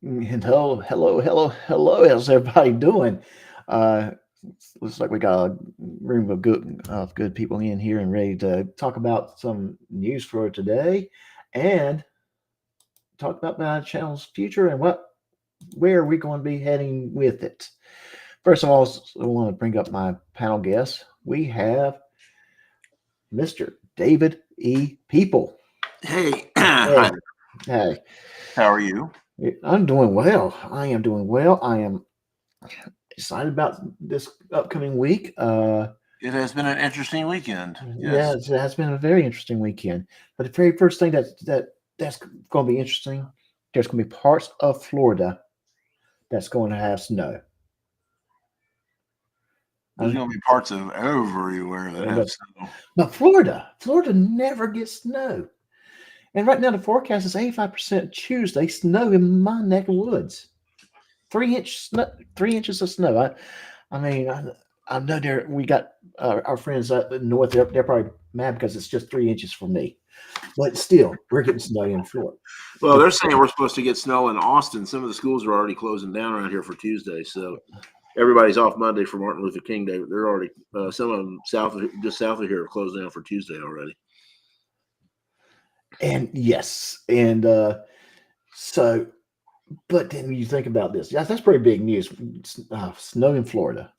Hello. How's everybody doing? Uh, Looks like we got a room of good people in here and ready to talk about some news for today, and talk about my channel's future and where are we going to be heading with it. First of all, I want to bring up my panel guests. We have Mr. David E. People. Hey, Hey, hi. hey, How are you? I'm doing well. I am doing well. I am excited about this upcoming week. It has been an interesting weekend. Yeah, Yes. it has been a very interesting weekend. But the very first thing that's going to be interesting, there's going to be parts of Florida that's going to have snow. There's Um, going to be parts of everywhere that have but, snow. but Florida never gets snow. And right now the forecast is 85% Tuesday snow in my neck of woods. 3 inch snow, 3 inches of snow. I know there we got our friends up in the north. They're probably mad because it's just 3 inches for me. But still, we're getting snow in Florida. Well, The, they're saying we're supposed to get snow in Austin. Some of the schools are already closing down around here for Tuesday. So everybody's off Monday for Martin Luther King Day. They're already, some of them just south of here have closed down for Tuesday already. and yes, and so, but then you think about this. Yes, that's pretty big news. Snow in Florida.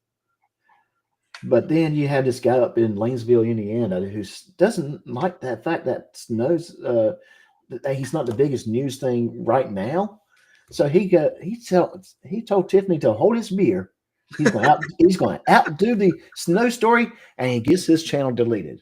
But then you have this guy up in Lanesville, Indiana, who doesn't like that fact that snow's. That he's not the biggest news thing right now. So he told Tiffany to hold his beer. He's going to outdo the snow story, and he gets his channel deleted.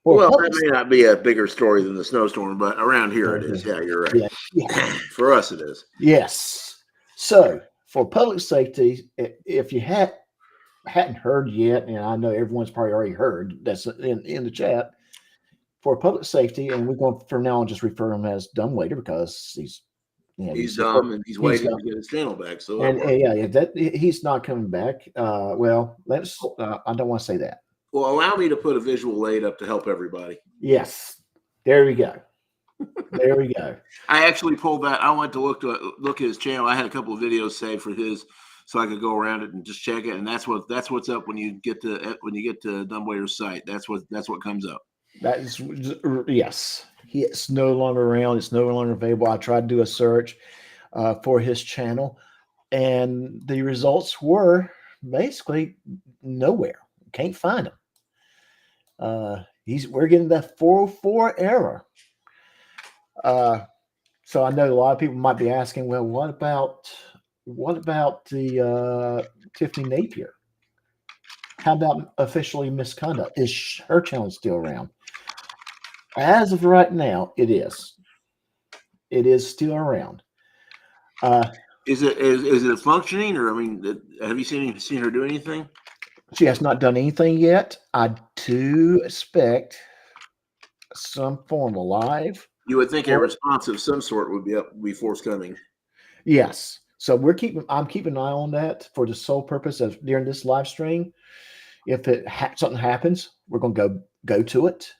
For Well, that public, may not be a bigger story than the snowstorm, but around here it is. Yeah, you're right. yeah, yeah, For us, it is. yes. So for public safety, if you hadn't heard yet, and I know everyone's probably already heard that's in the chat, for public safety, and we're going from now on just refer him as dumbwaiter because He's he's the first, dumb and he's he's waiting got. to get his channel back, so that And works. yeah, yeah, that he's not coming back. Well, let's. I don't want to say that. Well, allow me to put a visual aid up to help everybody. Yes, there we go. There we go. I actually pulled that. I went to look at his channel. I had a couple of videos saved for his, so I could go around it and just check it. And that's what's up when you get to Dumbwaiter's site. That's what comes up. That is yes. It's no longer around. It's no longer available. I tried to do a search for his channel, and the results were basically nowhere. Can't find him. He's We're getting that 404 error. Uh, so I know a lot of people might be asking, well, what about the Tiffany Napier? How about officially misconduct? Is her channel still around? As of right now, it is. It is still around. Uh, Is it functioning, or I mean, have you seen her do anything? she has not done anything yet. I do expect some form of live. You would think a Or response of some sort would be forthcoming. yes. So I'm keeping an eye on that for the sole purpose of during this live stream. If something happens, we're going to go to it.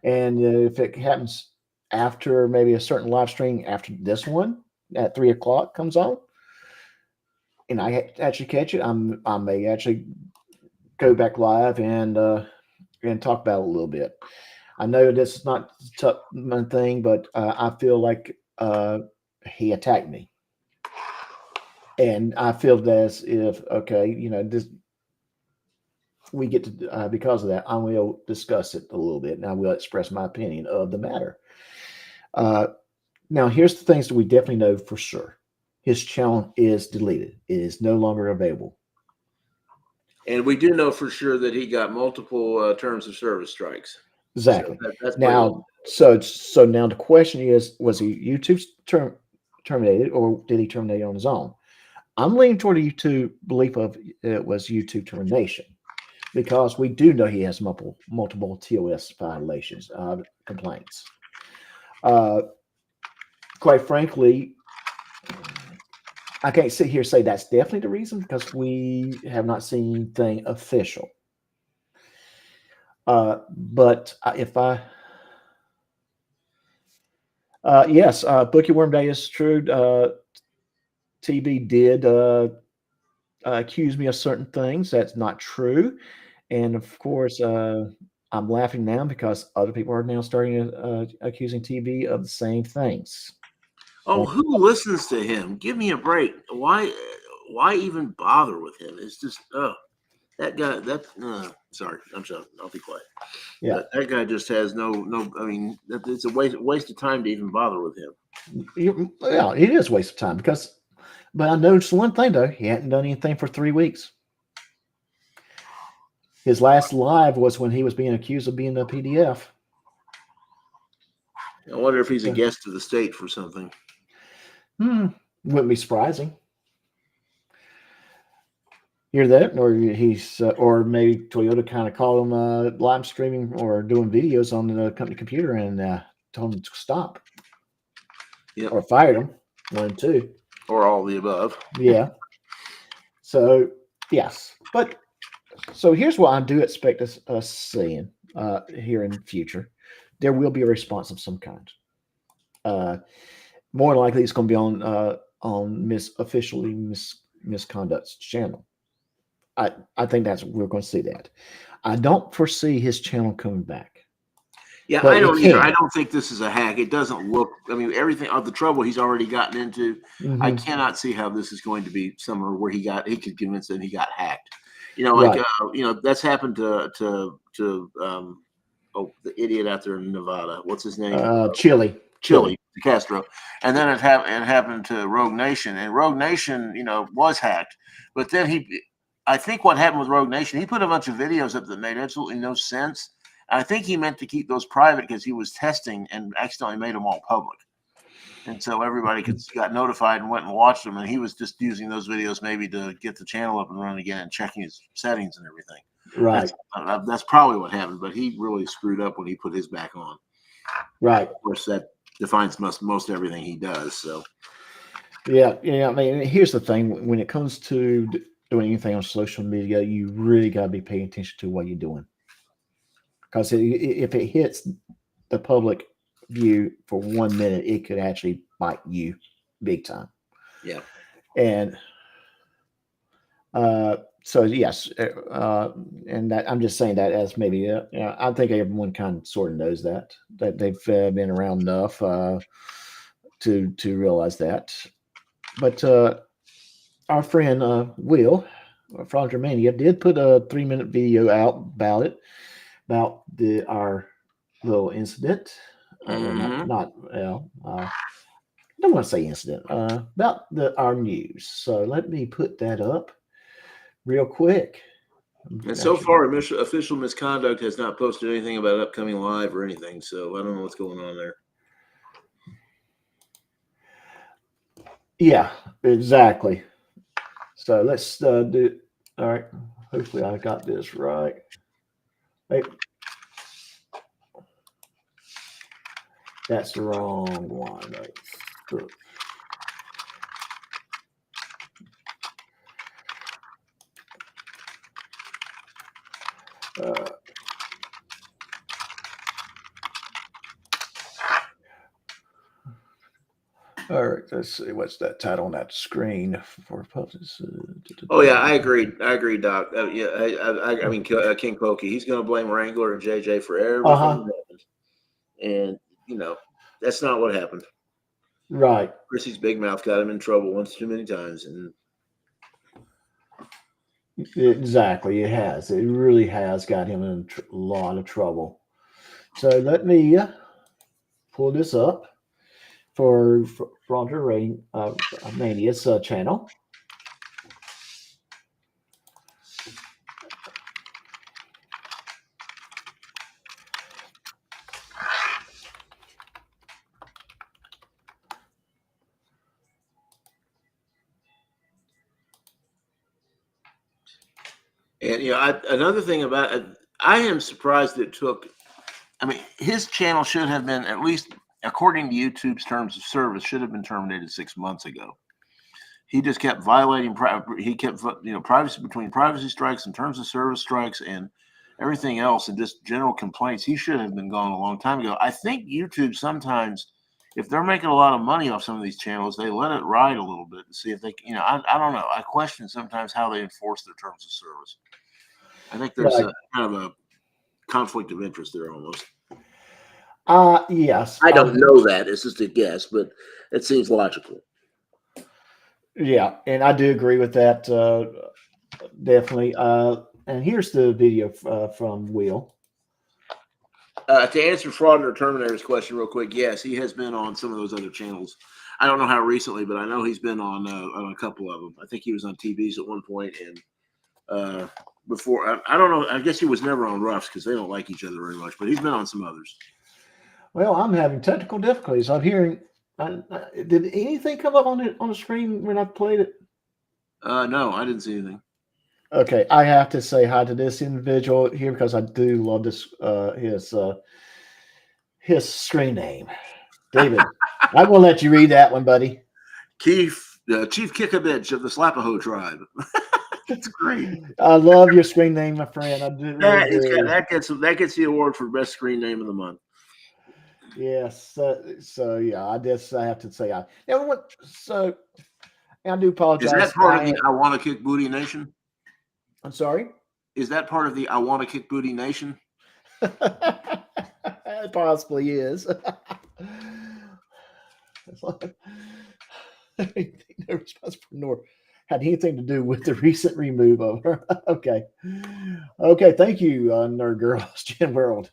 And if it happens after maybe a certain live stream after this one at 3 o'clock comes on, and I actually catch it, I may actually go back live and talk about it a little bit. I know this is not the tough thing, but I feel like he attacked me, and I feel as if okay, this we get to because of that, I will discuss it a little bit, and I will express my opinion of the matter. Uh, Now, here's the things that we definitely know for sure. His channel is deleted. It is no longer available. And we do know for sure that he got multiple terms of service strikes. So Exactly. that's pretty well. Now, so now the question is, was he YouTube terminated, or did he terminate it on his own? I'm leaning toward the YouTube belief of it was YouTube termination because we do know he has multiple TOS violations, complaints. Uh, quite frankly, I can't sit here and say that's definitely the reason because we have not seen anything official. But if I Yes, Bookie Worm Day is true. TB did accuse me of certain things. That's not true. And of course, I'm laughing now because other people are now starting accusing TB of the same things. Oh, who listens to him? Give me a break. Why even bother with him? It's just, oh, that guy. Sorry, I'm sorry. I'll be quiet. Yeah. That guy just has no. I mean, it's a waste of time to even bother with him. Yeah, it is a waste of time because, but I noticed one thing though, he hadn't done anything for 3 weeks. His last live was when he was being accused of being a PDF. I wonder if he's a guest of the state for something. Wouldn't be surprising. Hear that, or he's, or maybe Toyota kind of called him live streaming or doing videos on the company computer and told him to stop. Yep. Or fired him, 1 and 2, or all the above. Yeah. So yes, but so here's what I do expect us seeing here in the future. There will be a response of some kind. More likely, it's going to be on misconduct's channel. I think we're going to see that. I don't foresee his channel coming back. Yeah, I don't either. I don't think this is a hack. It doesn't look. I mean, everything of the trouble he's already gotten into. I cannot see how this is going to be somewhere where he could convince that he got hacked. Like that's happened to the idiot out there in Nevada. What's his name? Chili Castro. And then it happened to Rogue Nation, and Rogue Nation, was hacked. But then I think what happened with Rogue Nation, he put a bunch of videos up that made absolutely no sense. I think he meant to keep those private because he was testing and accidentally made them all public. And so everybody got notified and went and watched them. And he was just using those videos maybe to get the channel up and running again and checking his settings and everything. Right. That's probably what happened. But he really screwed up when he put his back on. Right. Of course, that defines most everything he does. So. Yeah. I mean, here's the thing. When it comes to doing anything on social media, you really got to be paying attention to what you're doing. Because if it hits the public view for 1 minute, it could actually bite you big time. Yeah. And so yes, and that I'm just saying that as maybe I think everyone kind of sort of knows that they've been around enough to realize that. But our friend Will from Germania did put a 3-minute video out about our little incident. I don't want to say incident. About our news. So let me put that up real quick. And so far, official misconduct has not posted anything about upcoming live or anything. So I don't know what's going on there. Yeah, exactly. So let's do. All right. Hopefully, I got this right. Wait. That's the wrong one. All right, let's see. What's that title on that screen for purposes? Oh yeah, I agree, Doc. I mean, King Pokey. He's going to blame Wrangler and JJ for everything that happened, and that's not what happened. Right. Chrissy's big mouth got him in trouble once too many times, and exactly, it has. It really has got him in a lot of trouble. So let me pull this up for Frontier Mania's channel. And another thing about it, I am surprised it took. I mean, his channel should have been, at least according to YouTube's terms of service, should have been terminated 6 months ago. He just kept violating. He kept privacy between privacy strikes and terms of service strikes and everything else, and just general complaints. He should have been gone a long time ago. I think YouTube sometimes, if they're making a lot of money off some of these channels, they let it ride a little bit and see if they, I don't know. I question sometimes how they enforce their terms of service. I think there's Right. a kind of a conflict of interest there almost. Yes. I don't know that. It's just a guess, but it seems logical. Yeah, and I do agree with that. Definitely. And here's the video from Will. To answer Fraud or Terminator's question real quick, yes, he has been on some of those other channels. I don't know how recently, but I know he's been on a couple of them. I think he was on TVs at one point, and before I don't know. I guess he was never on Ruffs because they don't like each other very much. But he's been on some others. Well, I'm having technical difficulties. I'm hearing. Did anything come up on the screen when I played it? No, I didn't see anything. Okay, I have to say hi to this individual here because I do love this his screen name. David, I'm gonna let you read that one, buddy. Chief Kickabitch of the Slapaho tribe. That's great. I love your screen name, my friend. I do. That gets the award for best screen name of the month. Yes. So yeah, I have to say so I do apologize. Is that part of the I Want to Kick Booty Nation? I'm sorry? Is that part of the I Want to Kick Booty Nation? It possibly is. No response from Nor had anything to do with the recent remove of her. Okay. Thank you, Nerd Girls, Gen World.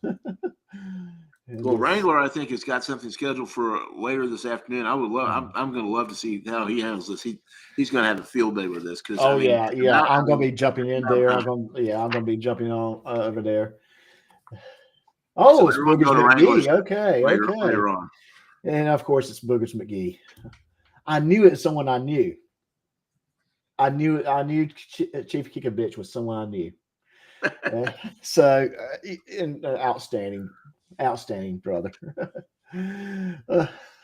Well, Wrangler, I think, has got something scheduled for later this afternoon. I would love. I'm going to love to see how he handles this. He's going to have a field day with this because. Yeah. I'm going to be jumping in there. I'm going to be jumping on over there. Oh, so it's Boogers McGee. Okay. Later on. And of course, it's Boogers McGee. I knew it was someone I knew. I knew Chief Kickabitch was someone I knew. Outstanding brother.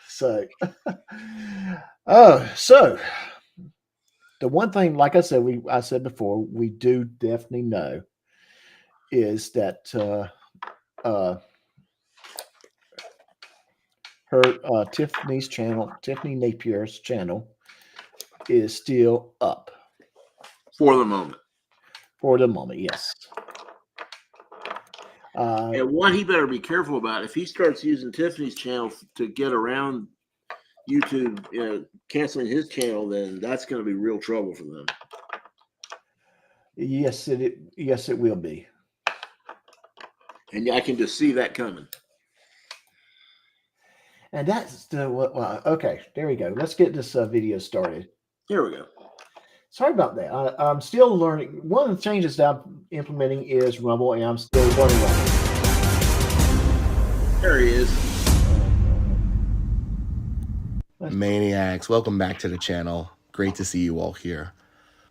So the one thing, like I said before, we do definitely know is that her Tiffany Napier's channel is still up for the moment. Yes. And what he better be careful about, if he starts using Tiffany's channel to get around YouTube, canceling his channel, then that's going to be real trouble for them. Yes, it will be. And I can just see that coming. And that's okay. There we go. Let's get this video started. Here we go. Sorry about that. I'm still learning. One of the changes that I'm implementing is Rumble, and I'm still learning Rumble. There he is. Maniacs, welcome back to the channel. Great to see you all here.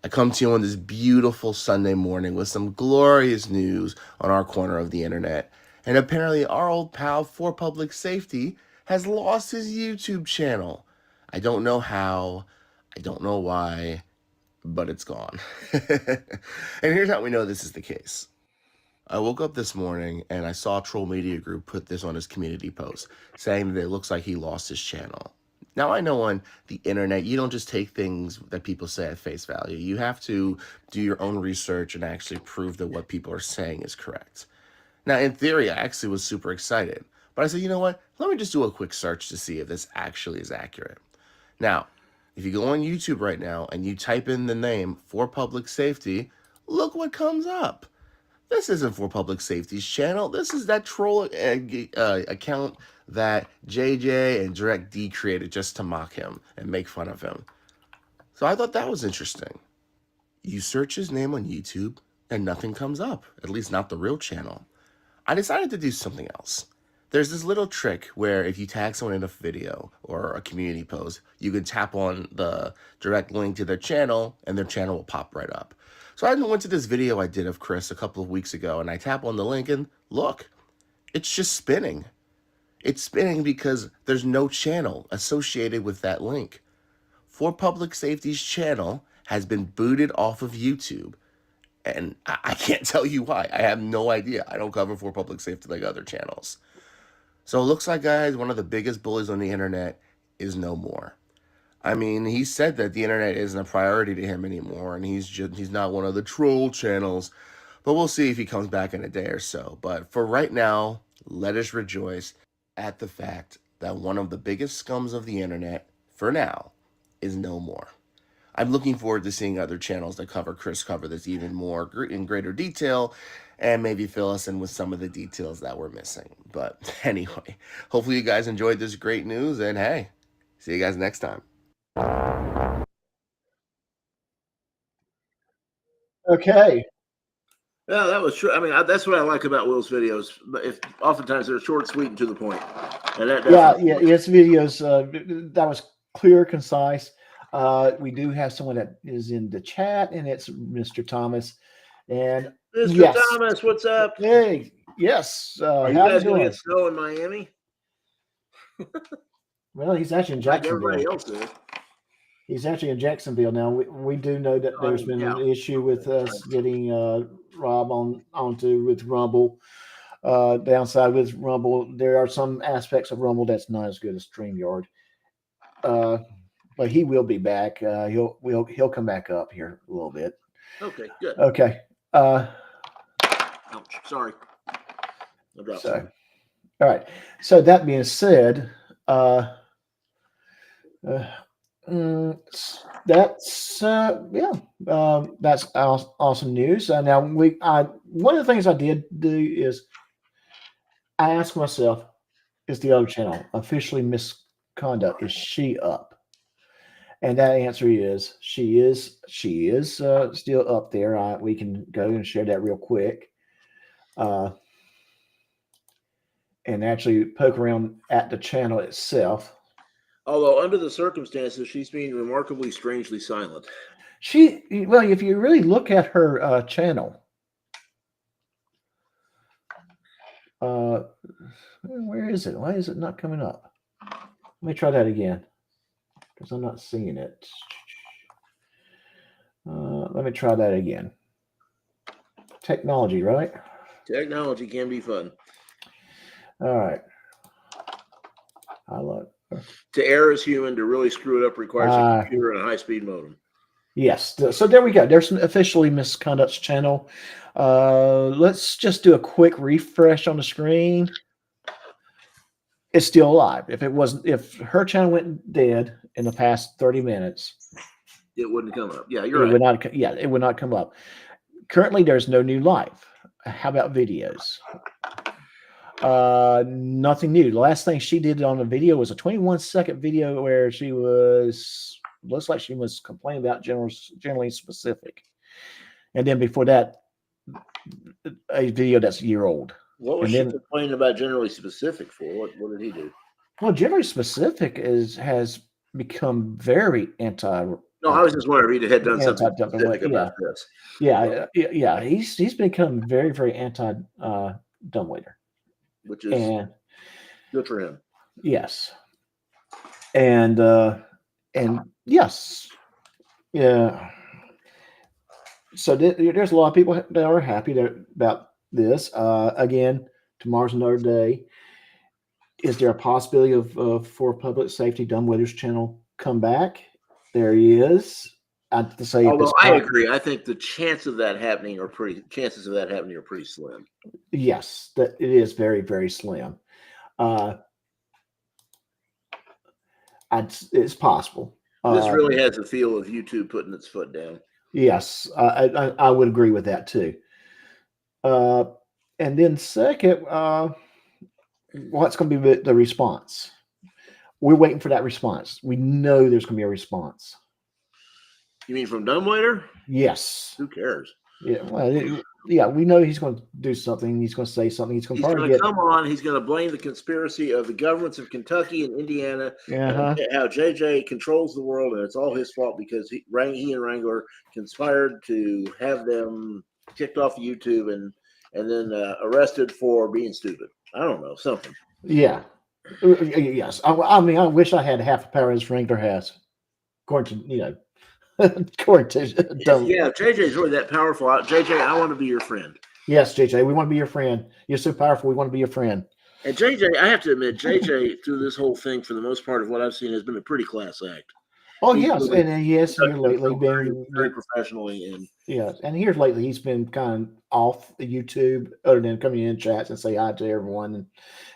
I come to you on this beautiful Sunday morning with some glorious news on our corner of the internet. And apparently our old pal 4Public Safety has lost his YouTube channel. I don't know how, I don't know why, but it's gone. And here's how we know this is the case. I woke up this morning and I saw Troll Media Group put this on his community post saying that it looks like he lost his channel. Now, I know on the internet, you don't just take things that people say at face value. You have to do your own research and actually prove that what people are saying is correct. Now, in theory, I actually was super excited. But I said, you know what? Let me just do a quick search to see if this actually is accurate. Now, if you go on YouTube right now and you type in the name 4Public Safety, look what comes up. This isn't 4Public Safety's channel. This is that troll account that JJ and Direct D created just to mock him and make fun of him. So I thought that was interesting. You search his name on YouTube and nothing comes up, at least not the real channel. I decided to do something else. There's this little trick where if you tag someone in a video or a community post, you can tap on the direct link to their channel and their channel will pop right up. So I went to this video I did of Chris a couple of weeks ago and I tap on the link and look, it's just spinning. It's spinning because there's no channel associated with that link. 4Public Safety's channel has been booted off of YouTube. And I can't tell you why. I have no idea. I don't cover 4Public Safety like other channels. So it looks like, guys, one of the biggest bullies on the internet is no more. I mean, he said that the internet isn't a priority to him anymore, and he's not one of the troll channels. But we'll see if he comes back in a day or so. But for right now, let us rejoice at the fact that one of the biggest scums of the internet, for now, is no more. I'm looking forward to seeing other channels that cover this even more in greater detail, and maybe fill us in with some of the details that we're missing. But anyway, hopefully you guys enjoyed this great news, and hey, see you guys next time. Okay. Yeah, that was true. I mean, that's what I like about Will's videos. But if oftentimes they're short, sweet, and to the point. And that Yeah, definitely- his videos, that was clear, concise. We do have someone that is in the chat, and it's Mr. Thomas. And Mr. yes. Thomas, what's up? Hey, yes. Are you how guys you going to doing? get snow in Miami? Well, he's actually in Like Jacksonville. everybody else is. He's actually in Jacksonville now. We do know that there's been an issue with us getting Rob onto with Rumble. Downside with Rumble, there are some aspects of Rumble that's not as good as StreamYard. But he will be back. He'll come back up here a little bit. Okay, good. Okay. Ouch, sorry. I dropped So, something. all right. So that being said, that's that's awesome news. Now one of the things I did do is I asked myself, is the other channel officially misconduct? Is she up? And that answer is she is still up there. We can go and share that real quick, and actually poke around at the channel itself. Although under the circumstances, she's being remarkably strangely silent. Well, if you really look at her channel, where is it? Why is it not coming up? Let me try that again, because I'm not seeing it. Let me try that again. Technology, right? Technology can be fun. All right. I love it. To err as human, to really screw it up requires a computer and a high-speed modem. Yes. So there we go. There's an officially misconduct's channel. Let's just do a quick refresh on the screen. It's still alive. If her channel went dead in the past 30 minutes, it wouldn't come up. Yeah, you're right. It would not come up. Currently, there's no new live. How about videos? Nothing new. The last thing she did on the video was a 21-second video where she looks like she was complaining about generally specific. And then before that, a video that's a year old. What was she complaining about generally specific for? What did he do? Well, generally specific has become very anti. No, I was just wondering if he had done something specific about this. Yeah. He's become very, very anti dumbwaiter, which is good for him. Yes, and yes, yeah. So there's a lot of people that are happy about this. Again, tomorrow's another day. Is there a possibility of for Public Safety Dumbwaiter's channel come back? There he is. I have to say, although I agree, I think the chances of that happening are pretty slim. Yes, that it is very, very slim. It's possible. This really has the feel of YouTube putting its foot down. Yes, I would agree with that too. And then second, what's going to be the response? We're waiting for that response. We know there's going to be a response. You mean from Dumbwaiter? Yes. Who cares? Yeah. Well, yeah, we know he's going to do something. He's going to say something. He's going to come on. He's going to blame the conspiracy of the governments of Kentucky and Indiana. And how JJ controls the world, and it's all his fault because he and Wrangler conspired to have them kicked off YouTube and then arrested for being stupid. I don't know, something. Yeah. Yes. I mean, I wish I had half the power as Wrangler has, according to according to yeah, JJ's really that powerful. JJ, I want to be your friend. Yes, JJ, we want to be your friend. You're so powerful. We want to be your friend. And JJ, I have to admit, JJ through this whole thing, for the most part of what I've seen, has been a pretty class act. Oh He's yes, really and yes, here conducted lately himself very, been very professionally, and yeah, and here lately he's been kind of off the YouTube, other than coming in chats and say hi to everyone. And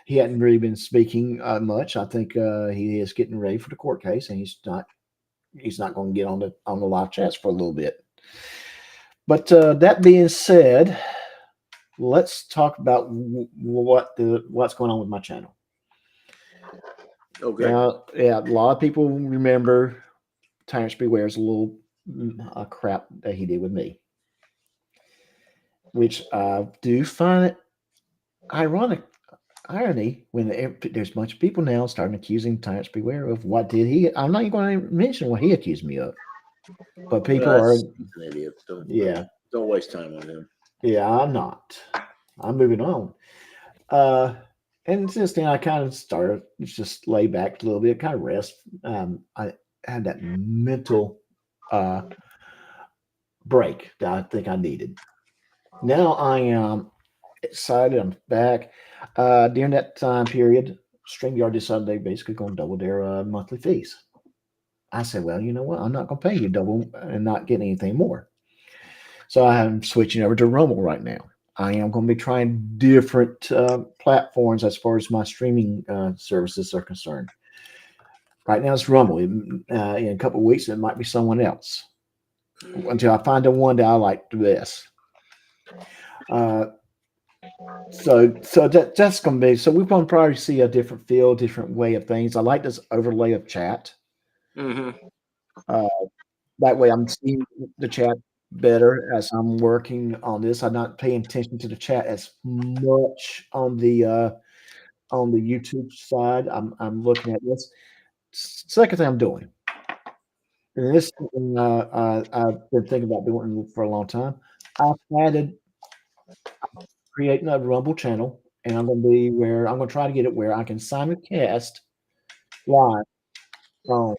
he hadn't really been speaking much. I think he is getting ready for the court case, and he's not going to get on the live chats for a little bit. But that being said, let's talk about what's going on with my channel. okay, Yeah, a lot of people remember Tyrants Beware's little crap that he did with me, which I do find it irony when there's a bunch of people now starting accusing Tyrants Beware of what did he. I'm not even going to mention what he accused me of, but people are. he's an idiot. Don't waste time on him. Yeah, I'm not. I'm moving on. And since then, I kind of started just lay back a little bit, kind of rest. I had that mental break that I think I needed. Now I am excited. I'm back. During that time period, StreamYard decided they basically going to double their monthly fees. I said, well, you know what? I'm not going to pay you double and not get anything more. So I'm switching over to Rumble right now. I am going to be trying different platforms as far as my streaming services are concerned. Right now it's Rumble. In a couple of weeks, it might be someone else until I find the one that I like the best. So that's going to be. So we're going to probably see a different feel, different way of things. I like this overlay of chat. Mm-hmm. That way, I'm seeing the chat better as I'm working on this. I'm not paying attention to the chat as much on the YouTube side. I'm looking at this. Second thing I'm doing, and this I've been thinking about doing for a long time. I've added creating a Rumble channel, and I'm going to try to get it where I can simulcast live on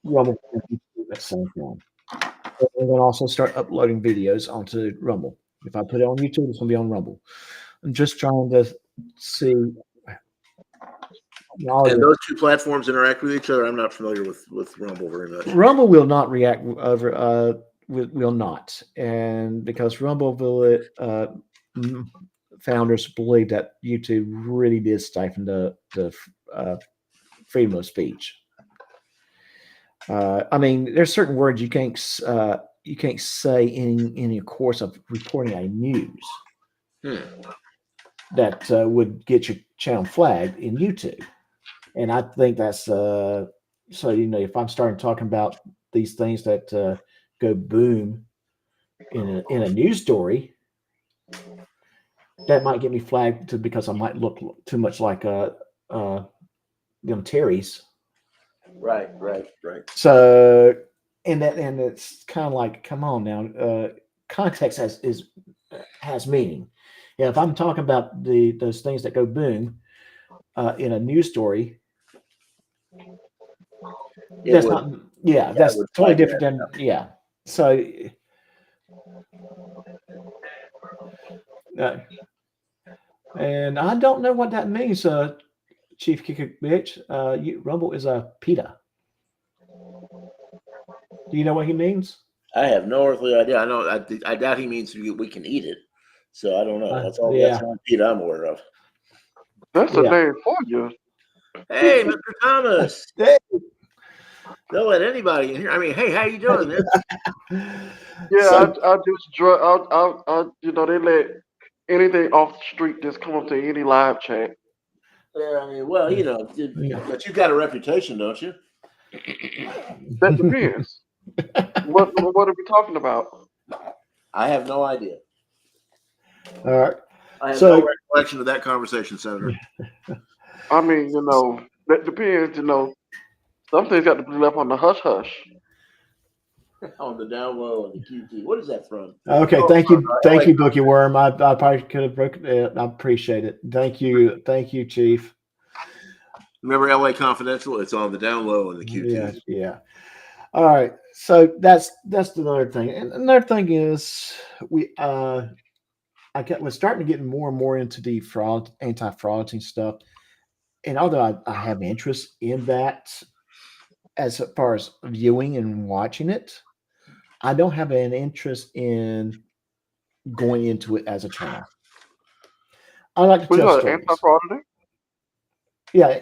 Rumble at the same time. I'm going to also start uploading videos onto Rumble. If I put it on YouTube, it's going to be on Rumble. I'm just trying to see. And those two platforms interact with each other. I'm not familiar with Rumble very much. Rumble will not react over. Will not, and because Rumble founders believe that YouTube really did stifle the freedom of speech. I mean, there's certain words you can't say in the course of reporting a news that would get your channel flagged in YouTube. And I think that's so. If I'm starting talking about these things that go boom in a news story, that might get me flagged because I might look too much like Terry's. Right. So, and it's kind of like, come on now, context has meaning. Yeah, if I'm talking about those things that go boom in a news story, that's totally different than So, and I don't know what that means, Chief Kicker Bitch. Rumble is a PETA. Do you know what he means? I have no earthly idea. I know. I doubt he means we can eat it. So I don't know. That's all. That's one PETA I'm aware of. That's the name for you. Hey, Mr. Thomas. Hey. Don't let anybody in here. I mean, hey, how you doing? Yeah, I just they let anything off the street just come up to any live chat. Yeah, I mean, well, but you got a reputation, don't you? That depends. What are we talking about? I have no idea. All right. I have no recollection of that conversation, Senator. I mean, that depends. Some things got to be left on the hush hush. On the down low and the QT. What is that from? Okay, thank you, Bookie Worm. I probably could have broken it. I appreciate it. Thank you, Chief. Remember LA Confidential? It's on the down low and the QT. Yeah. All right. So that's another thing. And another thing is I was starting to get more and more into the anti-frauding stuff. And although I have interest in that as far as viewing and watching it, I don't have an interest in going into it as a channel. I like to We tell got stories. anti-fraud today.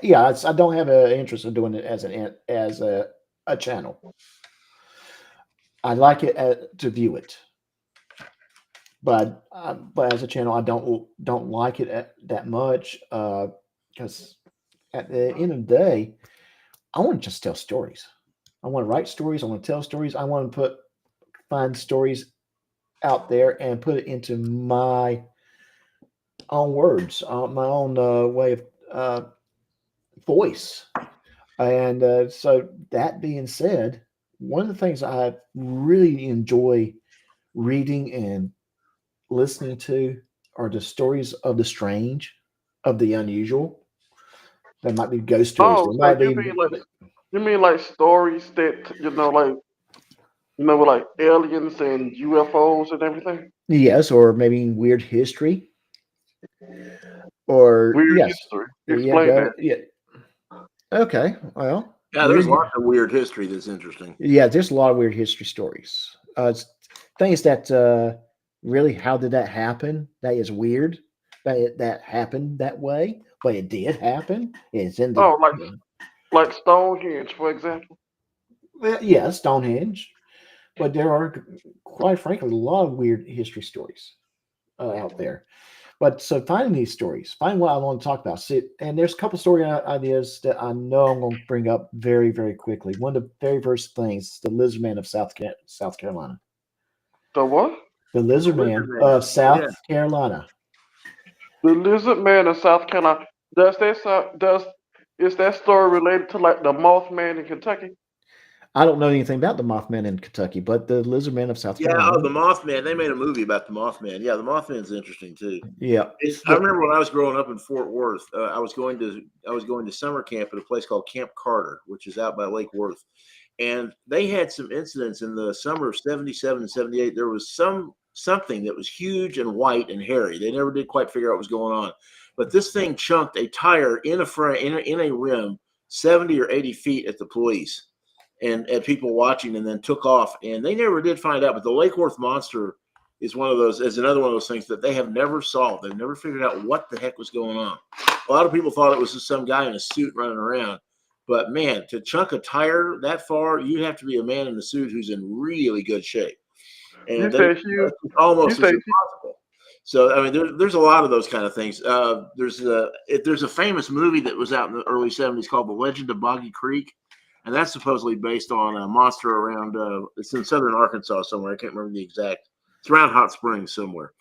Yeah. I don't have an interest in doing it as a channel. I like it to view it, but as a channel, I don't like it that much because at the end of the day, I want to just tell stories. I want to write stories. I want to tell stories. I want to find stories out there and put it into my own words, my own way of voice. And so that being said, one of the things I really enjoy reading and listening to are the stories of the strange, of the unusual. There might be ghost stories. Oh, There so might be you mean like stories that with like aliens and UFOs and everything? yes, or maybe weird history, or Weird yes, history. yeah, Explain that. yeah. Okay, well, Yeah, there's lots of weird history that's interesting. yeah, there's a lot of weird history stories. Things that really, how did that happen? That is weird. That happened that way, but it did happen. It's in the Oh, like Stonehenge, for example. yeah, Stonehenge. But there are, quite frankly, a lot of weird history stories out there. But so finding these stories, find what I want to talk about. See, and there's a couple story ideas that I know I'm going to bring up very, very quickly. One of the very first things, the Lizard Man of South Carolina. The what? The Lizard Man of South Carolina. The Lizard Man of South Carolina. Is that story related to like the Mothman in Kentucky? I don't know anything about the Mothman in Kentucky, but the Lizard Man of South Yeah, Carolina. the Mothman. They made a movie about the Mothman. Yeah, the Mothman's interesting too. Yeah, I remember when I was growing up in Fort Worth, I was going to summer camp at a place called Camp Carter, which is out by Lake Worth, and they had some incidents in the summer of '77 and '78. There was something that was huge and white and hairy. They never did quite figure out what was going on, but this thing chunked a tire in a rim 70 or 80 feet at the police and at people watching, and then took off. And they never did find out. But the Lake Worth monster is another one of those things that they have never solved. They've never figured out what the heck was going on. A lot of people thought it was just some guy in a suit running around. But man, to chunk a tire that far, you have to be a man in a suit who's in really good shape. And almost impossible. So I mean, there's a lot of those kind of things. There's a famous movie that was out in the early '70s called The Legend of Boggy Creek. And that's supposedly based on a monster around, it's in southern Arkansas somewhere. I can't remember the exact. It's around Hot Springs somewhere.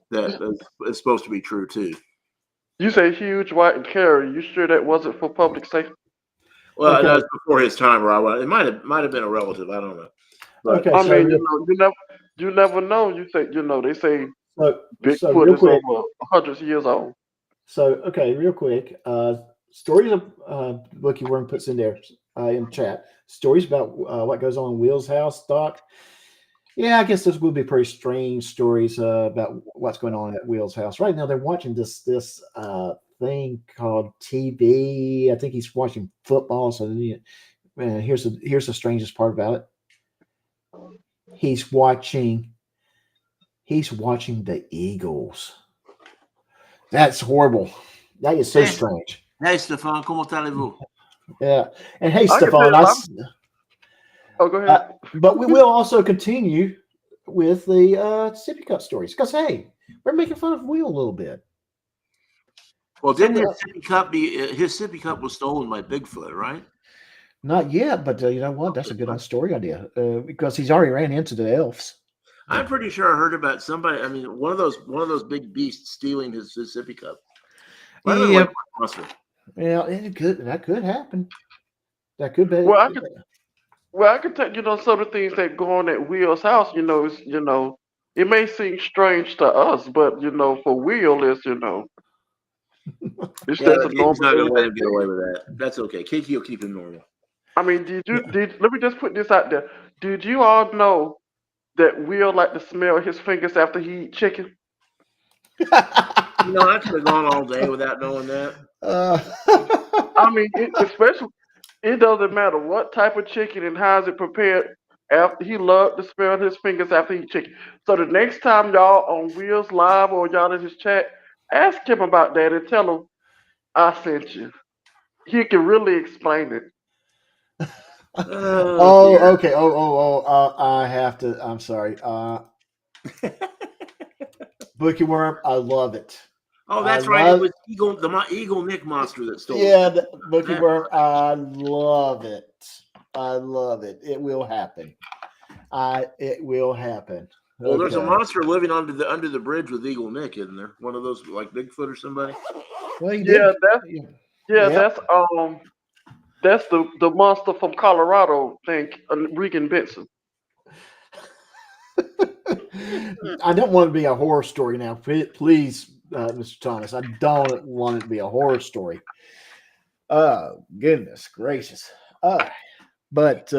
That is supposed to be true too. You say huge, white, and hairy. You sure that wasn't for public safety? Well, okay. That was before his time, or it might have been a relative. I don't know. But, okay, I mean, you never know. You say, they say Bigfoot is over hundreds of years old. So, okay, real quick. Stories of Lucky Worm puts in there in chat. Stories about what goes on in Will's house, Doc. Yeah, I guess this will be pretty strange stories about what's going on at Will's house. Right now, they're watching this thing called TV. I think he's watching football. So, here's the strangest part about it. He's watching the Eagles. That's horrible. That is so strange. Hey, Stefan, comment allez-vous? Yeah. And hey, Stefan. Oh, go ahead. But we will also continue with the sippy cup stories because, hey, we're making fun of Will a little bit. Well, didn't his sippy cup was stolen by Bigfoot, right? Not yet, but you know what? That's a good story idea because he's already ran into the elves. I'm pretty sure I heard about somebody. I mean, one of those big beasts stealing his sippy cup. Yeah, that could happen. That could be. Well, I could tell some of the things that go on at Will's house. It may seem strange to us, but for Will, it's it's just a normal. Not gonna let him get away with that. That's okay. Kiki will keep him normal. I mean, let me just put this out there. Did you all know that Will like to smell his fingers after he eat chicken? You know, I could have gone all day without knowing that. I mean, especially it doesn't matter what type of chicken and how is it prepared. After he loved to smell his fingers after he chicken. So the next time y'all on Wheels Live or y'all in his chat, ask him about that and tell him I sent you. He can really explain it. Oh, dear. okay. I have to. I'm sorry. Bookie Worm, I love it. Oh, that's I right. It love- was Eagle Nick Monster that stole Yeah, it. Bookie Worm, I love it. I love it. It will happen. It will happen. Well, there's a Okay. monster living under the bridge with Eagle Nick, isn't there? One of those like Bigfoot or somebody. Well, he Yeah, did. that's that's the monster from Colorado thing, Regan Benson. I don't want it to be a horror story now. Please, Mr. Thomas, I don't want it to be a horror story. Oh, goodness gracious. But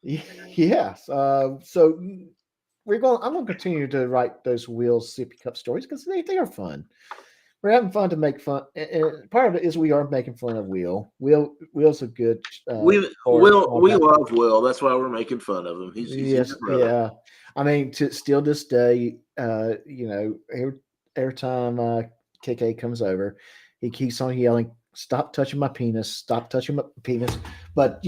yes. So I'm going to continue to write those Wheels Sippy Cup stories because they are fun. We're having fun to make fun. And part of it is we are making fun of Will. Will's a good. We love Will. That's why we're making fun of him. He's Yes, your brother. yeah. I mean, still this day, every time KK comes over, he keeps on yelling, "Stop touching my penis! Stop touching my penis!" But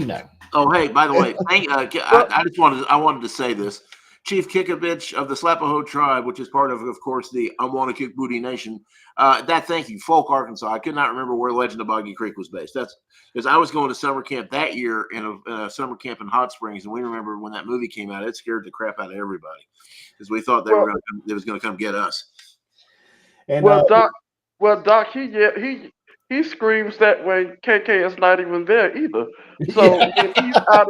Oh, hey, by the way, I wanted to say this. Chief Kickabitch of the Slapaho tribe, which is part of course, the I Want to Kick Booty Nation. Thank you, Folk, Arkansas. I could not remember where Legend of Boggy Creek was based. That's because I was going to summer camp that year in a summer camp in Hot Springs, and we remember when that movie came out, it scared the crap out of everybody because we thought they was going to come get us. And Doc, he screams that when KK is not even there either. So when he's out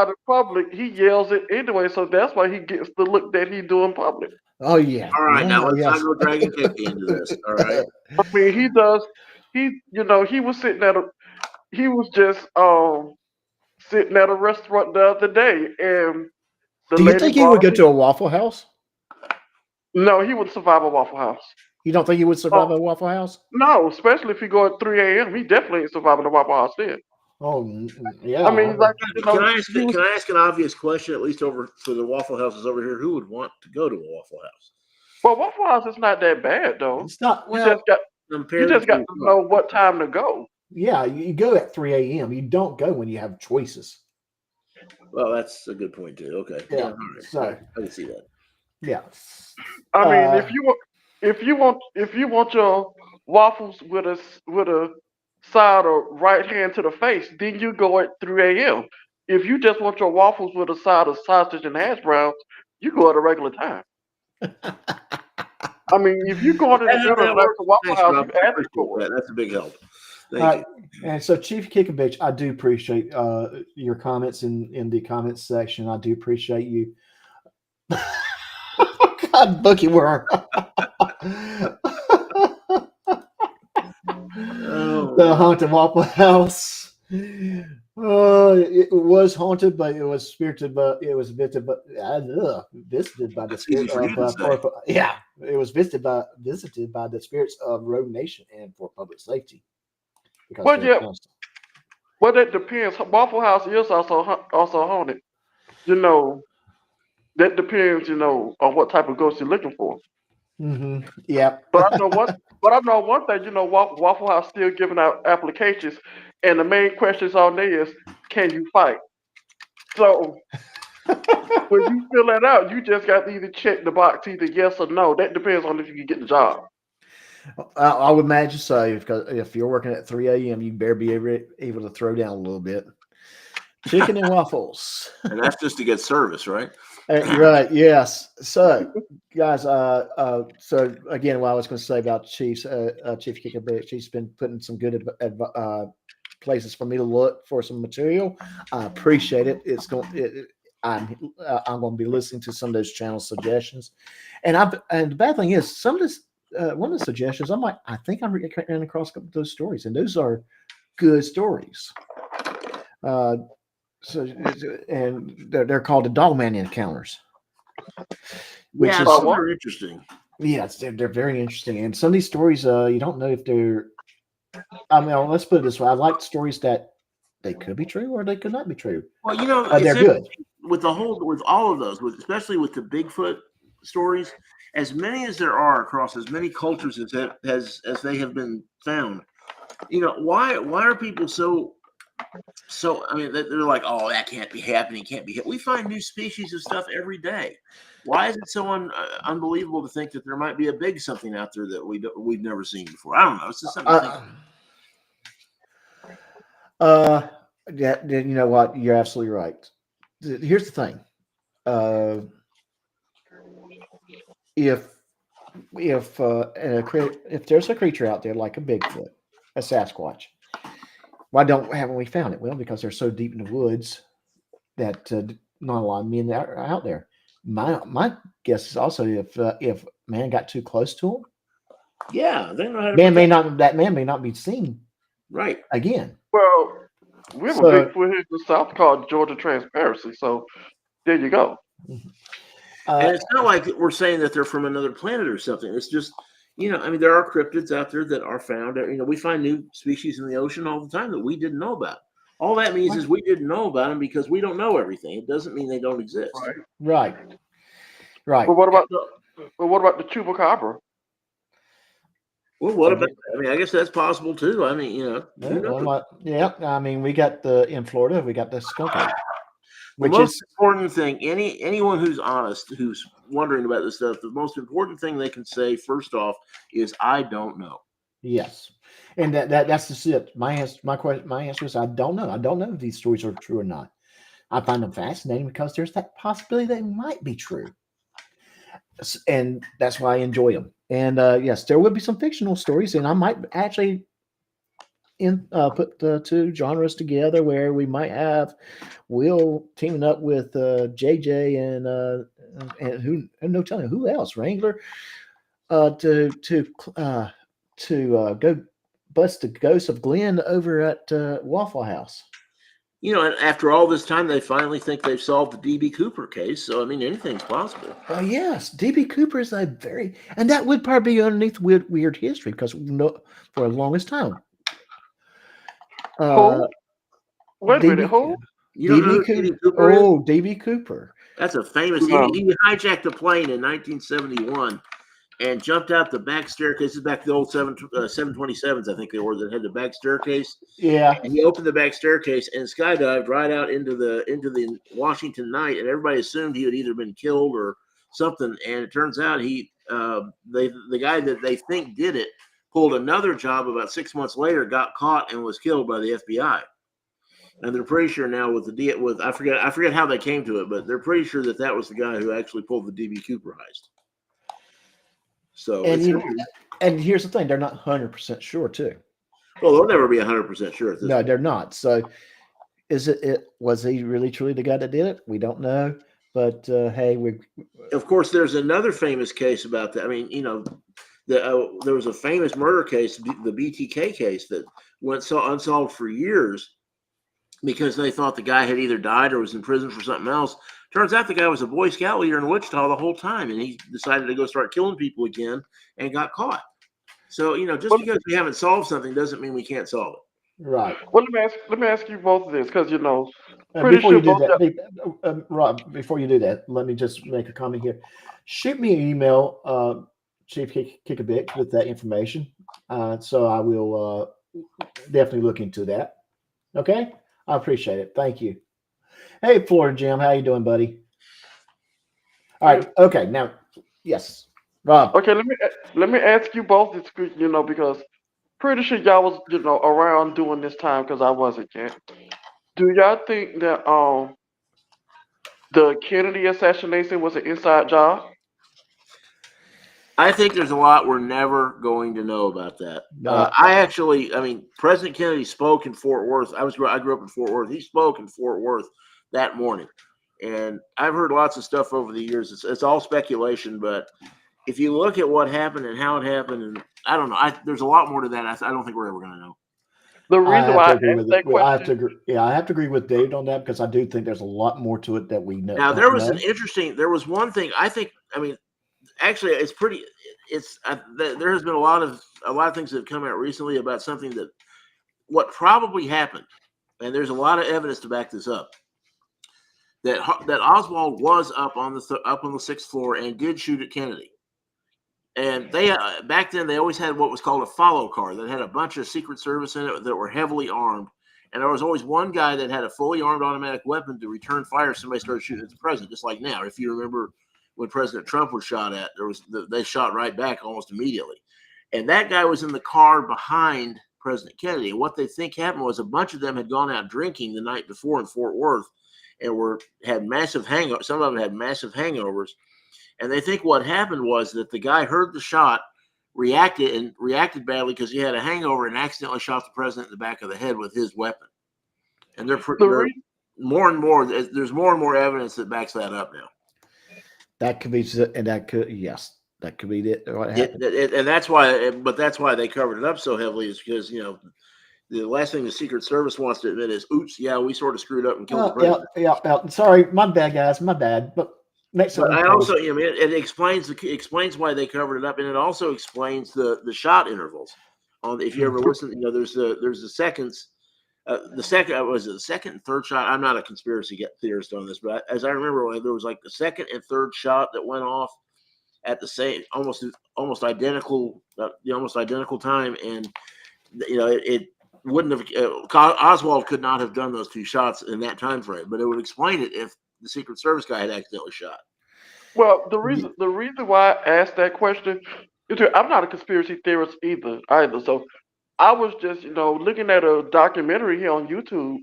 in public, he yells it anyway. So that's why he gets the look that he do in public. Oh yeah. All right, now let's yes. not go dragging KK into this. All right. I mean, he does. He was sitting he was just sitting at a restaurant the other day, and the Do you lady think he would go to a Waffle House? No, he would survive a Waffle House. You don't think he would survive a Waffle House? No, especially if he go at 3 a.m. He definitely ain't surviving a Waffle House then. Oh yeah. I mean, like can I ask an obvious question? At least over for the Waffle Houses over here, who would want to go to a Waffle House? Well, Waffle House is not that bad though. It's not. Well, you just got to know what time to go. Yeah, you go at 3 a.m. You don't go when you have choices. Well, that's a good point too. Okay. Yeah. All right. So I can see that. Yeah. I mean, if you want your waffles with a side or right hand to the face, then you go at 3 a.m. If you just want your waffles with a side of sausage and hash browns, you go at a regular time. I mean, if you go to the middle of the Waffle House, you ask for it. That's a big help. Thank you. And so, Chief Kickabitch, I do appreciate your comments in the comments section. I do appreciate you. God, Bookie Worm. The haunted Waffle House. It was haunted, but it was spirited, but it was visited by the spirit of it was visited by the spirits of Rogue Nation and for public safety. Well, that depends. Waffle House is also haunted. That depends. On what type of ghost you're looking for. Mm-hmm. Yeah. But I know one thing. Waffle House still giving out applications, and the main questions on there is, can you fight? So when you fill that out, you just got to either check the box, either yes or no. That depends on if you can get the job. I would imagine so, because if you're working at 3 a.m., you better be able to throw down a little bit. Chicken and waffles. And that's just to get service, right? Right. Yes. So, guys. So again, what I was going to say about Chief Kickabitch, he's been putting some good places for me to look for some material. I appreciate it. I'm going to be listening to some of those channel suggestions, and the bad thing is some of this. One of the suggestions, I think I ran across a couple of those stories, and those are good stories. So, and they're called the Dogman encounters. which Yeah, is some are interesting. yes, they're very interesting. And some of these stories, you don't know if they're. I mean, let's put it this way: I like stories that they could be true or they could not be true. Well, you know, They're it's good. with all of those, especially with the Bigfoot stories, as many as there are across as many cultures as they have been found. You know, why are people so? I mean, they're like, oh, that can't be happening, can't be. We find new species of stuff every day. Why is it so unbelievable to think that there might be a big something out there that we've never seen before? I don't know. It's just something to think. Yeah, you know what? You're absolutely right. Here's the thing: if there's a creature out there like a Bigfoot, a Sasquatch, why haven't we found it? Well, because they're so deep in the woods that not a lot of men are out there. My guess is also if man got too close to him, Yeah, they know how to. that man may not be seen right again. Well, we have a Bigfoot here in the South called Georgia Transparency. So there you go. And it's not like we're saying that they're from another planet or something. It's just, you know, I mean, there are cryptids out there that are found. You know, we find new species in the ocean all the time that we didn't know about. All that means is we didn't know about them because we don't know everything. It doesn't mean they don't exist. Right. But what about the chupacabra? Well, what about? I mean, I guess that's possible too. I mean, you know, yeah. I mean, we got in Florida, we got the skunk ape. The most important thing, anyone who's honest, who's wondering about this stuff, the most important thing they can say first off is, "I don't know." Yes, and that's just it. My answer is I don't know. I don't know if these stories are true or not. I find them fascinating because there's that possibility they might be true, and that's why I enjoy them. And yes, there will be some fictional stories, and I might actually put the two genres together where we might have Will teaming up with JJ and who, and no telling who else, Wrangler, to go bust the ghost of Glenn over at Waffle House. You know, and after all this time, they finally think they've solved the D.B. Cooper case. So, I mean, anything's possible. Yes, D.B. Cooper is and that would probably be underneath weird history because for the longest time. Who? Wait a minute, who? D.B. Cooper. Oh, D.B. Cooper. That's a famous. He hijacked a plane in 1971 and jumped out the back staircase. This is back to the old 727s, I think they were, that had the back staircase. Yeah. And he opened the back staircase and skydived right out into the Washington night, and everybody assumed he had either been killed or something. And it turns out the guy that they think did it pulled another job about 6 months later, got caught, and was killed by the FBI. And they're pretty sure now I forget how they came to it, but they're pretty sure that was the guy who actually pulled the D.B. Cooper heist. So, and here's the thing: they're not 100% sure too. Well, they'll never be 100% sure. No, point. They're not. So, was he really truly the guy that did it? We don't know. But hey, of course, there's another famous case about that. I mean, you know, there was a famous murder case, the BTK case, that went unsolved for years because they thought the guy had either died or was in prison for something else. Turns out the guy was a Boy Scout leader in Wichita the whole time, and he decided to go start killing people again and got caught. So, you know, just because we haven't solved something doesn't mean we can't solve it. Right. Well, let me ask you both this, because, you know, before you do that, Rob, before you do that, let me just make a comment here. Shoot me an email, Chief Kick-a-Bick, with that information. So I will definitely look into that. Okay? I appreciate it. Thank you. Hey, Florida Jim, how you doing, buddy? All right. Okay. Now, yes, Rob. Okay. Let me ask you both this, you know, because pretty sure y'all was, you know, around during this time, because I wasn't yet. Do y'all think that the Kennedy assassination was an inside job? I think there's a lot we're never going to know about that. I mean, President Kennedy spoke in Fort Worth. I grew up in Fort Worth. He spoke in Fort Worth that morning, and I've heard lots of stuff over the years. It's all speculation, but if you look at what happened and how it happened, and I don't know, there's a lot more to that. I don't think we're ever going to know. The I reason have why to I agree asked with it. that Well, I have to question, agree. Yeah, I have to agree with Dave on that because I do think there's a lot more to it that we know. Now don't there was know. there was one thing I think. I mean, actually, it's pretty. There has been a lot of things that have come out recently about something that what probably happened, and there's a lot of evidence to back this up. That Oswald was up on the sixth floor and did shoot at Kennedy. And they back then they always had what was called a follow car that had a bunch of Secret Service in it that were heavily armed, and there was always one guy that had a fully armed automatic weapon to return fire if somebody started shooting at the president. Just like now, if you remember when President Trump was shot at, they shot right back almost immediately, and that guy was in the car behind President Kennedy. And what they think happened was a bunch of them had gone out drinking the night before in Fort Worth, and had massive hangovers. Some of them had massive hangovers. And they think what happened was that the guy heard the shot, reacted badly because he had a hangover and accidentally shot the president in the back of the head with his weapon. And there's more and more evidence that backs that up now. That could be, and that could be it. What happened? And that's why they covered it up so heavily is because the last thing the Secret Service wants to admit is, oops, yeah, we sort of screwed up and killed the president. Yeah. Sorry, my bad, guys, my bad. But next But time, I also, it explains why they covered it up, and it also explains the shot intervals. If you ever listen, there's the seconds. The second and third shot. I'm not a conspiracy theorist on this, but as I remember, there was like the second and third shot that went off at the same, almost identical time, and it wouldn't have. Oswald could not have done those two shots in that time frame, but it would explain it if the Secret Service guy had accidentally shot. well, the reason why I asked that question, I'm not a conspiracy theorist either. So I was just, looking at a documentary here on YouTube,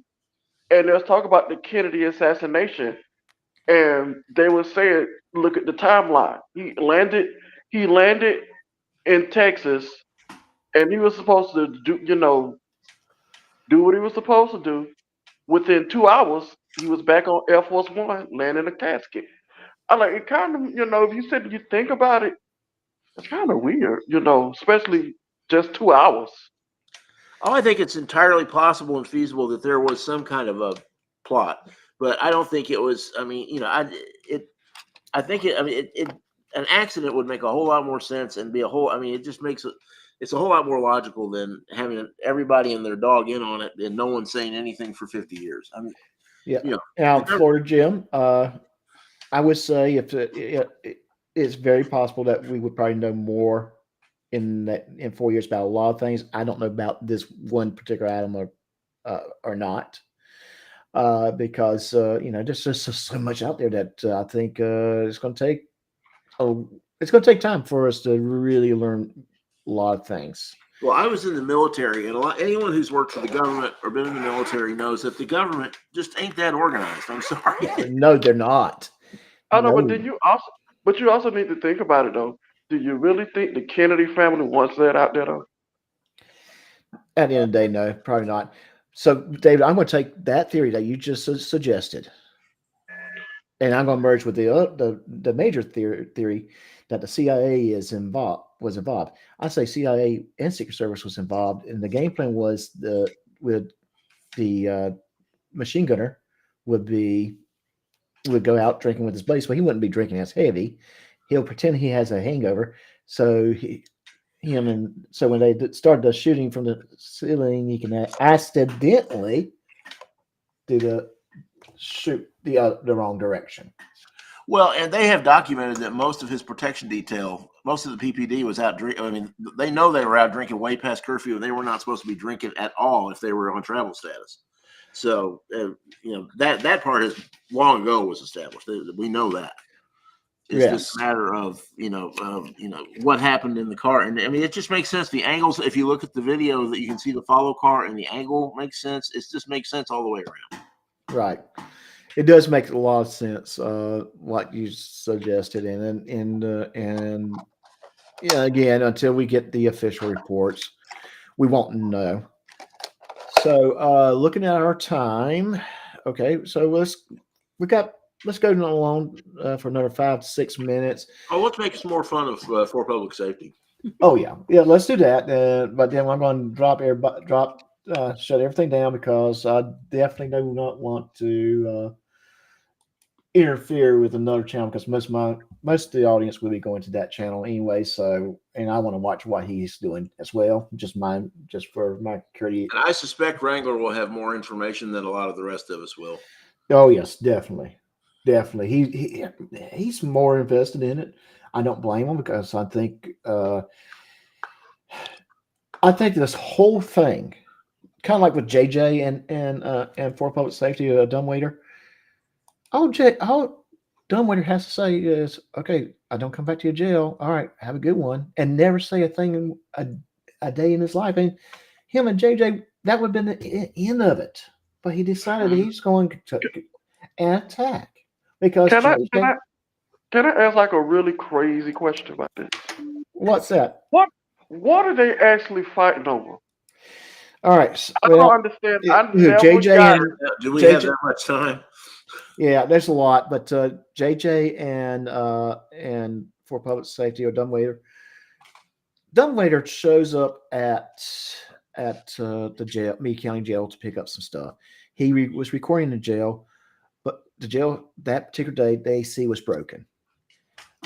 and there's talk about the Kennedy assassination, and they were saying, look at the timeline. He landed in Texas, and he was supposed to do what he was supposed to do. Within 2 hours, he was back on Air Force One, landing a casket. I like it. Kind of, if you think about it, it's kind of weird, especially just 2 hours. Oh, I think it's entirely possible and feasible that there was some kind of a plot, but I don't think it was. I mean, I think an accident would make a whole lot more sense and be a whole. I mean, it just makes it. It's a whole lot more logical than having everybody and their dog in on it and no one saying anything for 50 years. I mean, yeah. Now, Florida Jim, I would say it's very possible that we would probably know more in 4 years about a lot of things. I don't know about this one particular item or not, because there's just so much out there that I think it's going to take time for us to really learn a lot of things. Well, I was in the military, and anyone who's worked for the government or been in the military knows that the government just ain't that organized. I'm sorry. No, they're not. I know, but then you also need to think about it though. Do you really think the Kennedy family wants that out there though? At the end of the day, no, probably not. So, David, I'm going to take that theory that you just suggested, and I'm going to merge with the major theory that the CIA was involved. I say CIA and Secret Service was involved, and the game plan was the machine gunner would go out drinking with his buddies, but he wouldn't be drinking as heavy. He'll pretend he has a hangover. So when they started the shooting from the ceiling, he can accidentally shoot the wrong direction. Well, and they have documented that most of his protection detail, most of the PPD was out drinking. I mean, they know they were out drinking way past curfew, and they were not supposed to be drinking at all if they were on travel status. So, that part is long ago was established. We know that. It's just a matter of, what happened in the car. And I mean, it just makes sense. The angles, if you look at the video that you can see the follow car and the angle makes sense. It just makes sense all the way around. Right. It does make a lot of sense, like you suggested. And again, until we get the official reports, we won't know. So, looking at our time, okay, so let's go along for another 5 to 6 minutes. Oh, let's make some more fun of for public safety. Oh yeah, let's do that. But then I'm going to drop shut everything down because I definitely do not want to interfere with another channel because most of the audience will be going to that channel anyway. So, and I want to watch what he's doing as well. Just for my curiosity. And I suspect Wrangler will have more information than a lot of the rest of us will. Oh yes, definitely. He's more invested in it. I don't blame him because I think this whole thing, kind of like with JJ and for public safety, dumbwaiter. All dumbwaiter has to say is, okay, I don't come back to your jail. All right, have a good one, and never say a thing in a day in his life. And him and JJ, that would have been the end of it. But he decided he's going to attack because Can I JJ, can I ask like a really crazy question about this? what's that? What are they actually fighting over? All right. I don't understand. I never JJ got and it. Do we JJ have that much time? yeah, there's a lot, but JJ and for public safety or dumbwaiter shows up at the jail, Meade County Jail, to pick up some stuff. He was recording in the jail, but the jail that particular day, the AC was broken.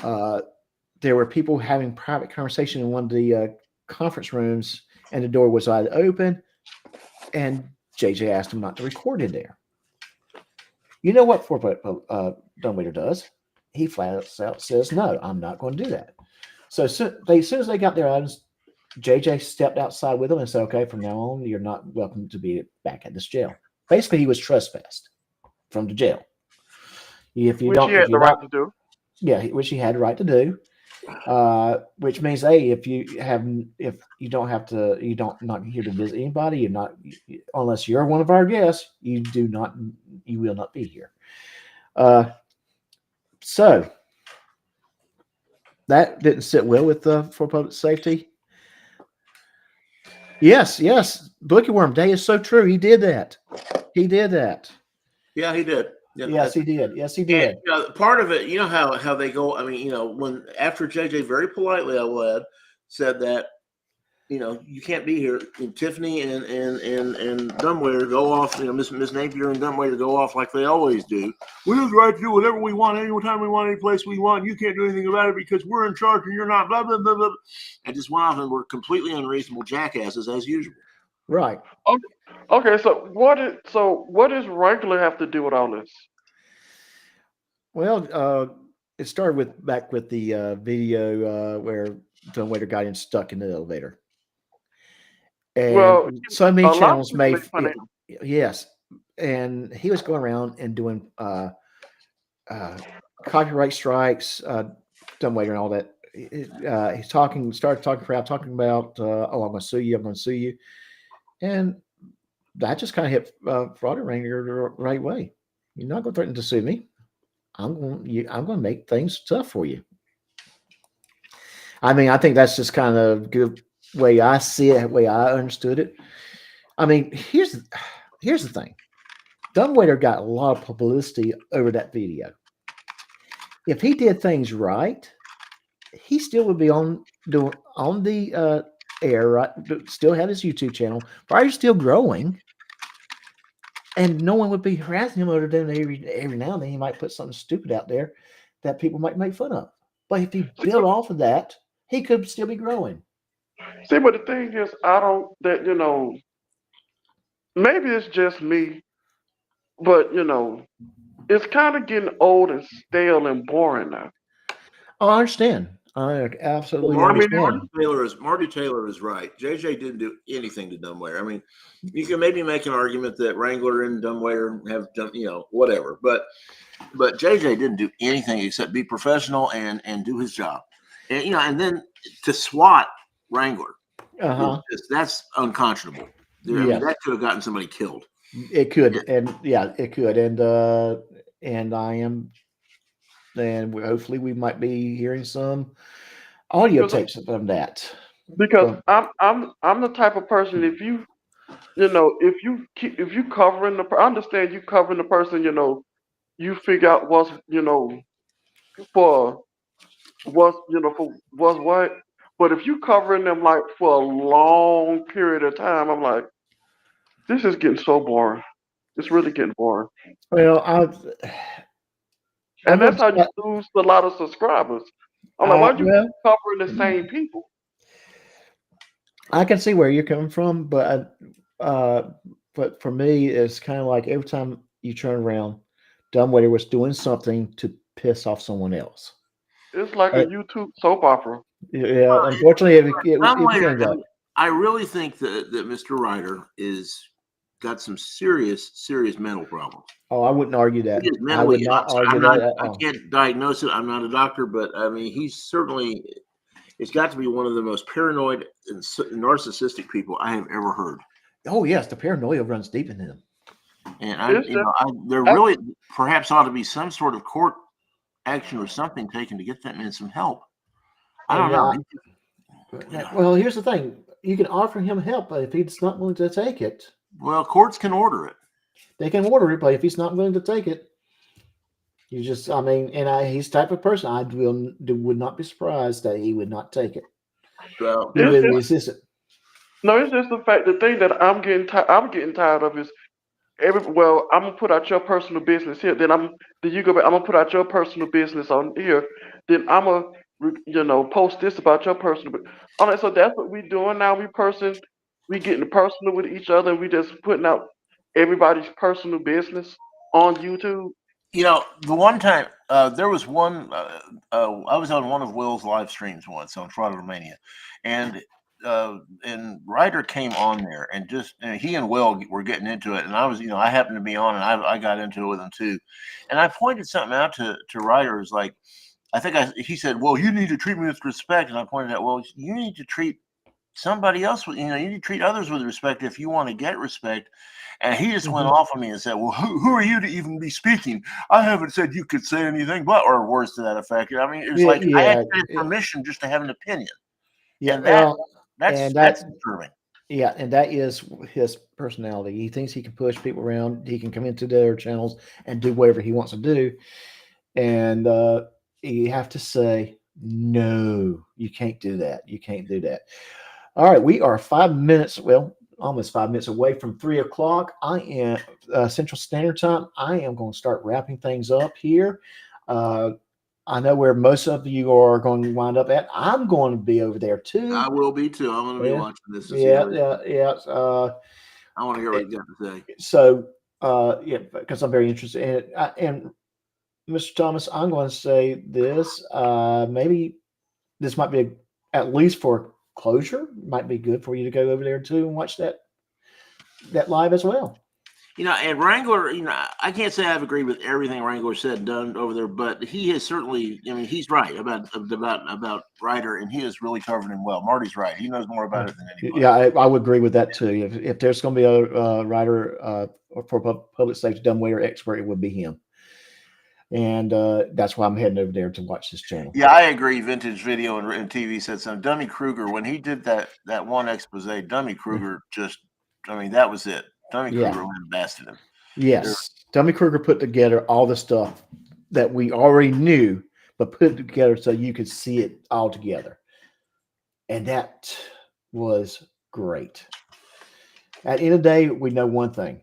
There were people having private conversation in one of the conference rooms, and the door was wide open. And JJ asked him not to record in there. You know what dumbwaiter does? He flat out says, "No, I'm not going to do that." So as soon as they got their items, JJ stepped outside with them and said, "Okay, from now on, you're not welcome to be back at this jail." Basically, he was trespassed from the jail. If you Which don't, he had the right to do. yeah, which he had the right to do. Which means, if you don't have to, you don't not here to visit anybody. You're not, unless you're one of our guests. You will not be here. So that didn't sit well with for public safety. Yes, Bookworm Day is so true. He did that. Yeah, he did. Yeah, Yes, he did. And, part of it, how they go. I mean, when after JJ very politely, I will add, said that, you can't be here. And Tiffany and Dumbwaiter go off. Miss Napier and Dumbwaiter go off like they always do. We have the right to do whatever we want, anytime we want, any place we want. You can't do anything about it because we're in charge and you're not. Blah blah blah blah. And just went off and were completely unreasonable jackasses as usual. Right. Okay, so what does Wrangler have to do with all this? Well, it started back with the video where Dumbwaiter got him stuck in the elevator. And so many channels made yes, and he was going around and doing copyright strikes, Dumbwaiter and all that. He's started talking about, "Oh, I'm going to sue you. I'm going to sue you," and that just kind of hit Fraud Wrangler the right way. You're not going to threaten to sue me. I'm going to make things tough for you. I mean, I think that's just kind of good way I see it, way I understood it. I mean, here's the thing. Dumbwaiter got a lot of publicity over that video. If he did things right, he still would be on the air, right? Still had his YouTube channel, probably still growing, and no one would be harassing him other than every now and then he might put something stupid out there that people might make fun of. But if he built off of that, he could still be growing. See, but the thing is, maybe it's just me, but it's kind of getting old and stale and boring now. Oh, I understand. I absolutely understand. Marty Taylor is right. JJ didn't do anything to Dumbwaiter. I mean, you can maybe make an argument that Wrangler and Dumbwaiter have done, whatever. But JJ didn't do anything except be professional and do his job. And and then to swat Wrangler, that's unconscionable. I mean, that could have gotten somebody killed. It could, and it could, and I am. And hopefully we might be hearing some audio tapes from that. Because I'm the type of person, if you covering I understand you covering the person, you figure out what's for what. But if you covering them like for a long period of time, I'm like, This is getting so boring. It's really getting boring. Well, And would that's how you say- lose a lot of subscribers. I'm like, why you well, covering the same people? I can see where you're coming from, but for me, it's kind of like every time you turn around, Dumbwaiter was doing something to piss off someone else. It's like Uh, a YouTube soap opera. Yeah, unfortunately, it Dumbwaiter, became that. I really think that Mr. Ryder is got some serious mental problems. Oh, I wouldn't argue that. He is I mentally. would not argue I'm that not. at I all. can't diagnose it. I'm not a doctor, but I mean, he's certainly. It's got to be one of the most paranoid and narcissistic people I have ever heard. Oh yes, the paranoia runs deep in him. And there really perhaps ought to be some sort of court action or something taken to get that man some help. I don't know. Well, here's the thing: you can offer him help, but if he's not willing to take it, Well, courts can order it. they can order it. But if he's not willing to take it, you just, I mean, he's the type of person would not be surprised that he would not take it. So, He would resist it. No, it's just the fact. The thing that I'm getting tired of is I'm gonna put out your personal business here. Then you go back. I'm gonna put out your personal business on here. Then I'm gonna post this about your personal. All right, so that's what we doing now. We getting personal with each other. And we just putting out everybody's personal business on YouTube. the one time there was one, I was on one of Will's live streams once on Fraudomania, and Ryder came on there, and he and Will were getting into it, and I happened to be on, and I got into it with him too, and I pointed something out to Ryder. Is like, he said, well, you need to treat me with respect, and I pointed out, well, you need to treat somebody else with, you need to treat others with respect if you want to get respect. And he just went off on me and said, well, who are you to even be speaking? I haven't said you could say anything but, or words to that effect. I mean, it was I had to get permission just to have an opinion. Yeah, and that's disturbing. Yeah, and that is his personality. He thinks he can push people around. He can come into their channels and do whatever he wants to do. And you have to say, no, you can't do that. You can't do that. All right, we are 5 minutes, almost 5 minutes away from 3 o'clock. I am Central Standard Time. I am going to start wrapping things up here. I know where most of you are going to wind up at. I'm going to be over there too. I will be too. I'm going to be watching this. Yeah. I want to hear what you got to say. So, because I'm very interested in it. And Mr. Thomas, I'm going to say this. Maybe this might be at least for closure. Might be good for you to go over there too and watch that live as well. And Wrangler, I can't say I've agreed with everything Wrangler said and done over there, but he has certainly, he's right about Ryder, and he has really covered him well. Marty's right. He knows more about it than anybody. Yeah, I would agree with that too. If there's going to be a Ryder for public safety dumbwaiter expert, it would be him. And that's why I'm heading over there to watch this channel. Yeah, I agree. Vintage Video and TV said something. Dummy Kruger, when he did that one expose, Dummy Kruger that was it. Dummy Kruger lambasted him. Yes. Dummy Kruger put together all the stuff that we already knew, but put it together so you could see it all together. And that was great. At the end of the day, we know one thing.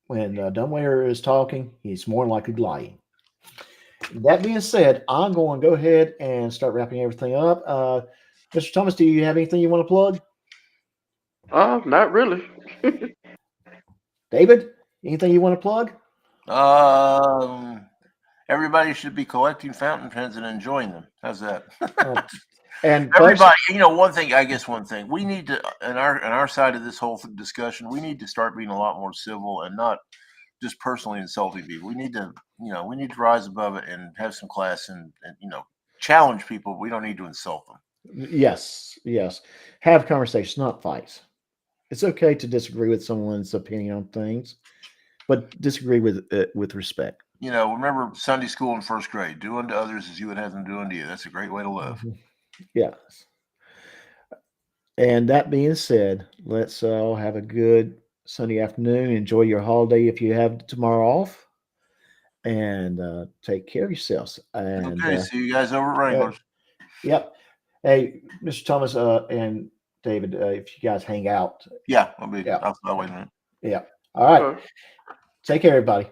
When Dumbwaiter is talking, he's more likely lying. That being said, I'm going to go ahead and start wrapping everything up. Mr. Thomas, do you have anything you want to plug? Not really. David, anything you want to plug? Everybody should be collecting fountain pens and enjoying them. How's that? And everybody, one thing we need to, on our side of this whole discussion, we need to start being a lot more civil and not just personally insulting people. We need to, rise above it and have some class and challenge people. We don't need to insult them. Yes. Have conversations, not fights. It's okay to disagree with someone's opinion on things, but disagree with respect. Remember Sunday school in first grade. Do unto others as you would have them do unto you. That's a great way to live. Yes. And that being said, let's all have a good Sunday afternoon. Enjoy your holiday if you have tomorrow off. And take care of yourselves. And okay, see you guys over at Wranglers. Yep. Hey, Mr. Thomas and David, if you guys hang out. Yeah, I'll be. Yeah. I'll wait a minute. Yeah. All right. Okay. Take care, everybody.